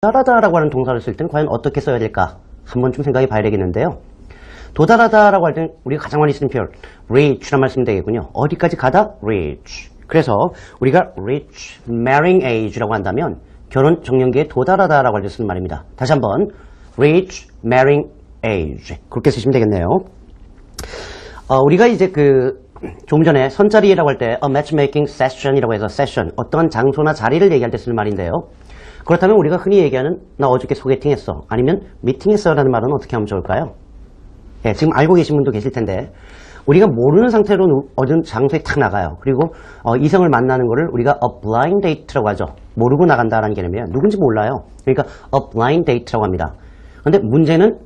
도달하다라고 하는 동사를 쓸 때는 과연 어떻게 써야 될까? 한번 좀 생각해 봐야 되겠는데요. 도달하다라고 할 때는 우리가 가장 많이 쓰는 표현 reach란 말 쓰면 되겠군요. 어디까지 가다? reach. 그래서 우리가 reach marrying age라고 한다면 결혼 적령기에 도달하다라고 할 때 쓰는 말입니다. 다시 한번 reach marrying age 그렇게 쓰시면 되겠네요. 우리가 이제 조금 전에 선자리라고 할 때 a matchmaking session이라고 해서 session 어떠한 장소나 자리를 얘기할 때 쓰는 말인데요. 그렇다면 우리가 흔히 얘기하는 나 어저께 소개팅했어 아니면 미팅했어 라는 말은 어떻게 하면 좋을까요? 예, 지금 알고 계신 분도 계실 텐데 우리가 모르는 상태로 어느 장소에 탁 나가요. 그리고 이성을 만나는 거를 우리가 a blind date라고 하죠. 모르고 나간다라는 개념이에요. 누군지 몰라요. 그러니까 a blind date라고 합니다. 근데 문제는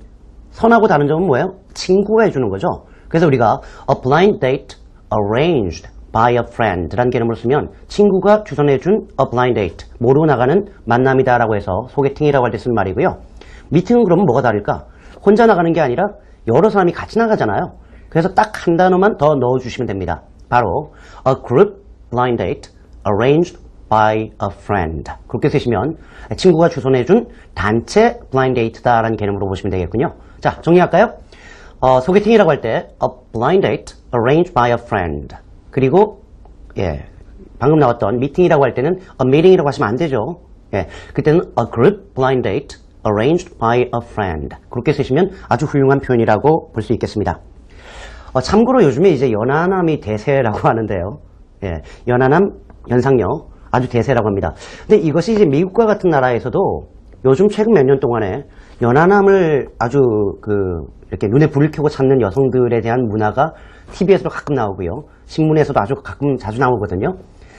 선하고 다른 점은 뭐예요? 친구가 해주는 거죠. 그래서 우리가 a blind date arranged by a friend 라는 개념으로 쓰면 친구가 주선해준 a blind date 모르고 나가는 만남이다 라고 해서 소개팅이라고 할 때 쓰는 말이고요. 미팅은 그러면 뭐가 다를까? 혼자 나가는 게 아니라 여러 사람이 같이 나가잖아요. 그래서 딱 한 단어만 더 넣어주시면 됩니다. 바로 a group blind date arranged by a friend 그렇게 쓰시면 친구가 주선해준 단체 blind date다 라는 개념으로 보시면 되겠군요. 자, 정리할까요? 소개팅이라고 할 때 a blind date arranged by a friend 그리고 방금 나왔던 미팅이라고 할 때는 a meeting이라고 하시면 안 되죠. 그때는 a group blind date arranged by a friend 그렇게 쓰시면 아주 훌륭한 표현이라고 볼 수 있겠습니다. 참고로 요즘에 이제 연하남이 대세라고 하는데요. 연하남, 연상녀 아주 대세라고 합니다. 근데 이것이 이제 미국과 같은 나라에서도 요즘 최근 몇 년 동안에 연하남을 아주 이렇게 눈에 불을 켜고 찾는 여성들에 대한 문화가 TV에서도 가끔 나오고요. 신문에서도 아주 가끔 자주 나오거든요.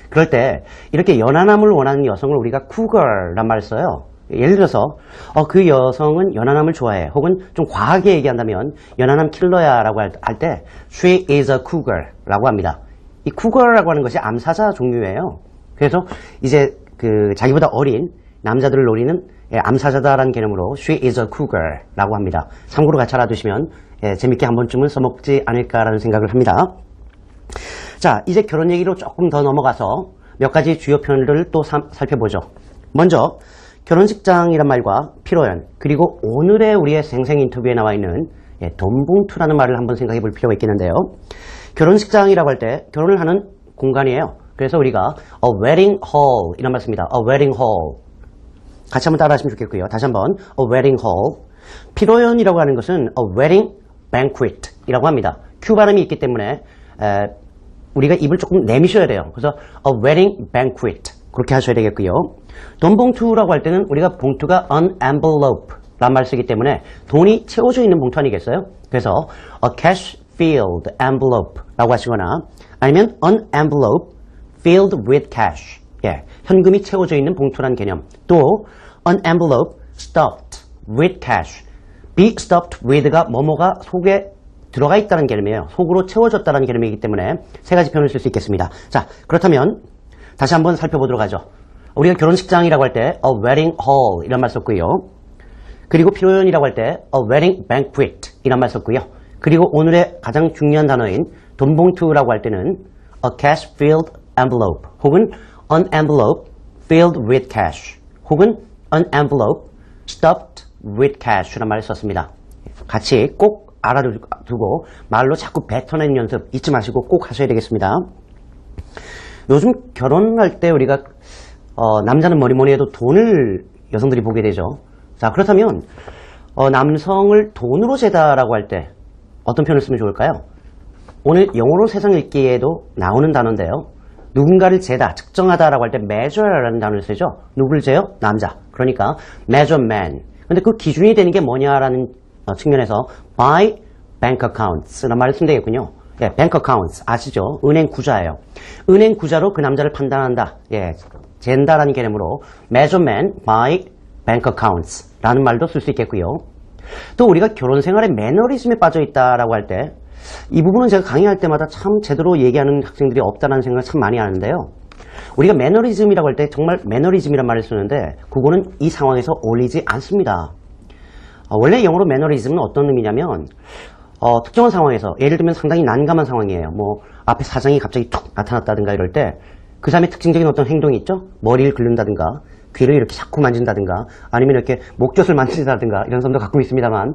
그럴 때 이렇게 연하남을 원하는 여성을 우리가 cougar란 말을 써요. 예를 들어서 그 여성은 연하남을 좋아해 혹은 좀 과하게 얘기한다면 연하남 킬러야 라고 할 때 she is a cougar 라고 합니다. 이 cougar라고 하는 것이 암사자 종류예요. 그래서 이제 자기보다 어린 남자들을 노리는 암사자다라는 개념으로 she is a cougar 라고 합니다. 참고로 같이 알아두시면 재밌게 한 번쯤은 써먹지 않을까라는 생각을 합니다. 자, 이제 결혼 얘기로 조금 더 넘어가서 몇 가지 주요 표현들을 또 살펴보죠. 먼저 결혼식장이란 말과 피로연 그리고 오늘의 우리의 생생 인터뷰에 나와 있는 돈봉투라는 말을 한번 생각해 볼 필요가 있겠는데요. 결혼식장이라고 할 때 결혼을 하는 공간이에요. 그래서 우리가 a wedding hall 이란 말 씁니다. a wedding hall 같이 한번 따라 하시면 좋겠고요. 다시 한번 a wedding hall 피로연이라고 하는 것은 a wedding banquet 이라고 합니다. Q 발음이 있기 때문에 우리가 입을 조금 내미셔야 돼요. 그래서 a wedding banquet 그렇게 하셔야 되겠고요. 돈 봉투라고 할 때는 우리가 봉투가 an envelope 란 말 쓰기 때문에 돈이 채워져 있는 봉투 아니겠어요? 그래서 a cash filled envelope 라고 하시거나 아니면 an envelope filled with cash 현금이 채워져 있는 봉투란 개념 또 an envelope stuffed with cash be stuffed with가 뭐뭐가 속에 들어가 있다는 개념이에요. 속으로 채워졌다는 개념이기 때문에 세 가지 표현을 쓸 수 있겠습니다. 자, 그렇다면 다시 한번 살펴보도록 하죠. 우리가 결혼식장이라고 할 때 a wedding hall 이란 말 썼고요. 그리고 피로연이라고 할 때 a wedding banquet 이란 말 썼고요. 그리고 오늘의 가장 중요한 단어인 돈봉투라고 할 때는 a cash filled envelope 혹은 an envelope filled with cash 혹은 an envelope stuffed with cash 이란 말을 썼습니다. 같이 꼭 알아두고 말로 자꾸 뱉어내는 연습 잊지 마시고 꼭 하셔야 되겠습니다. 요즘 결혼할 때 우리가 남자는 뭐니 해도 돈을 여성들이 보게 되죠. 자, 그렇다면 남성을 돈으로 재다라고 할 때 어떤 표현을 쓰면 좋을까요? 오늘 영어로 세상 읽기에도 나오는 단어인데요. 누군가를 재다, 측정하다라고 할 때 measure라는 단어를 쓰죠. 누구를 재요? 남자. 그러니까 measure man. 근데 그 기준이 되는 게 뭐냐라는 측면에서 by bank accounts라는 말을 쓰면 되겠군요. bank accounts 아시죠? 은행 구자예요. 은행 구자로 그 남자를 판단한다. 잰다라는 개념으로 measurement by bank accounts 라는 말도 쓸 수 있겠고요. 또 우리가 결혼 생활에 매너리즘에 빠져 있다라고 할 때 이 부분은 제가 강의할 때마다 참 제대로 얘기하는 학생들이 없다는 생각을 참 많이 하는데요. 우리가 매너리즘이라고 할 때 정말 매너리즘이란 말을 쓰는데 그거는 이 상황에서 어울리지 않습니다. 원래 영어로 매너리즘은 어떤 의미냐면 특정한 상황에서 예를 들면 상당히 난감한 상황이에요. 뭐 앞에 사장이 갑자기 툭 나타났다든가 이럴 때 그 사람의 특징적인 어떤 행동이 있죠. 머리를 긁는다든가 귀를 이렇게 자꾸 만진다든가 아니면 이렇게 목젖을 만진다든가 이런 사람도 가끔 있습니다만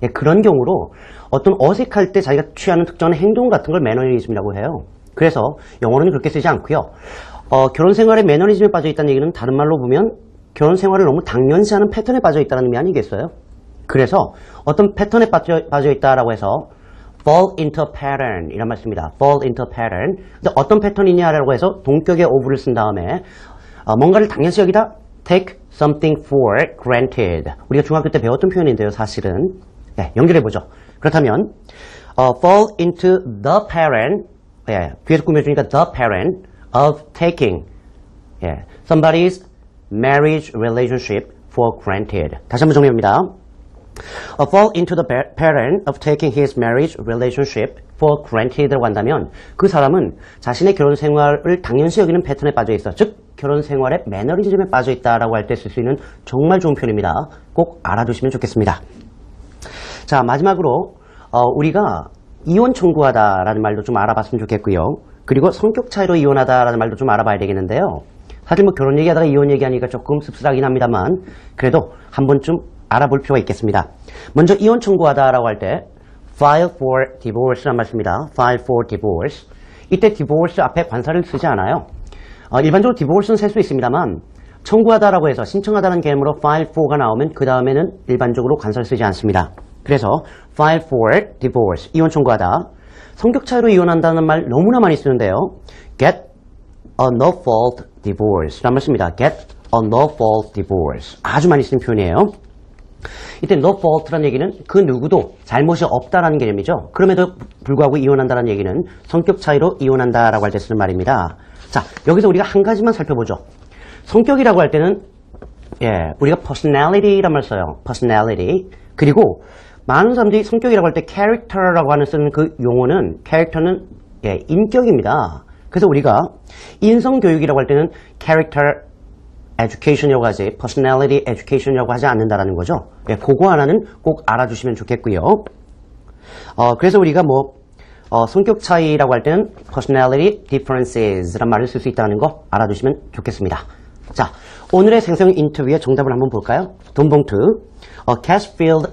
예, 그런 경우로 어떤 어색할 때 자기가 취하는 특정한 행동 같은 걸 매너리즘이라고 해요. 그래서 영어로는 그렇게 쓰지 않고요. 결혼 생활에 매너리즘에 빠져 있다는 얘기는 다른 말로 보면 결혼 생활을 너무 당연시하는 패턴에 빠져 있다는 의미 아니겠어요? 그래서 어떤 패턴에 빠져 있다라고 해서 fall into a pattern 이란 말씀입니다. fall into a pattern. 근데 어떤 패턴이냐라고 해서 동격의 of를 쓴 다음에 뭔가를 당연시 여기다 take something for granted. 우리가 중학교 때 배웠던 표현인데요, 사실은. 네, 연결해보죠. 그렇다면 fall into the pattern, 예, 뒤에서 꾸며주니까 the pattern of taking 예, somebody's marriage relationship for granted. 다시 한번 정리합니다. fall into the pattern of taking his marriage relationship for granted라고 한다면 그 사람은 자신의 결혼 생활을 당연시 여기는 패턴에 빠져 있어. 즉 결혼 생활의 매너리즘에 빠져 있다라고 할 때 쓸 수 있는 정말 좋은 표현입니다. 꼭 알아두시면 좋겠습니다. 자, 마지막으로 우리가 이혼 청구하다라는 말도 좀 알아봤으면 좋겠고요. 그리고 성격 차이로 이혼하다라는 말도 좀 알아봐야 되겠는데요. 사실 뭐 결혼 얘기하다가 이혼 얘기하니까 조금 씁쓸하긴 합니다만 그래도 한 번쯤 알아볼 필요가 있겠습니다. 먼저 이혼 청구하다라고 할 때 file for divorce란 말씀입니다. file for divorce. 이때 divorce 앞에 관사를 쓰지 않아요. 일반적으로 divorce는 쓸 수 있습니다만 청구하다라고 해서 신청하다는 개념으로 file for가 나오면 그 다음에는 일반적으로 관사를 쓰지 않습니다. 그래서 file for divorce, 이혼 청구하다. 성격 차이로 이혼한다는 말 너무나 많이 쓰는데요. get a no fault divorce 라는 말씀입니다. get a no fault divorce. 아주 많이 쓰는 표현이에요. 이때 no fault라는 얘기는 그 누구도 잘못이 없다라는 개념이죠. 그럼에도 불구하고 이혼한다는 얘기는 성격 차이로 이혼한다라고 할 때 쓰는 말입니다. 자, 여기서 우리가 한 가지만 살펴보죠. 성격이라고 할 때는 예, 우리가 personality란 말 써요. personality. 그리고 많은 사람들이 성격이라고 할 때 character라고 하는 쓰는 그 용어는 character는 예, 인격입니다. 그래서 우리가 인성교육이라고 할 때는 character education이라고 하지 personality education이라고 하지 않는다라는 거죠. 예, 그거 하나는 꼭 알아주시면 좋겠고요. 그래서 우리가 뭐 성격 차이라고 할 때는 personality differences란 말을 쓸 수 있다는 거 알아두시면 좋겠습니다. 자, 오늘의 생성 인터뷰의 정답을 한번 볼까요? 돈봉투. Cash filled